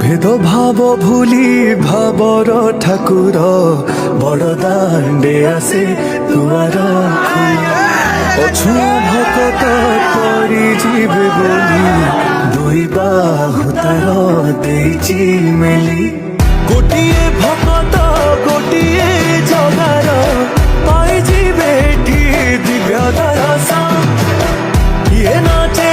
ভেদভাব ভুলি ভাবর ঠাকুর বড় দাণ্ডে আসে দুয়ার অছুঁ ভকত করি ଯିବେ ବୋଲି ଦୁଇ ବାହୁ ତାର ଦେଇଛି ମେଲି ଗୋଟିଏ ଭକତ ଗୋଟିଏ ଜଗାର ପାଇଯିବେ ଏଠି ଦିବ୍ୟ ଦର୍ଶନ ଇଏ ନାଚେ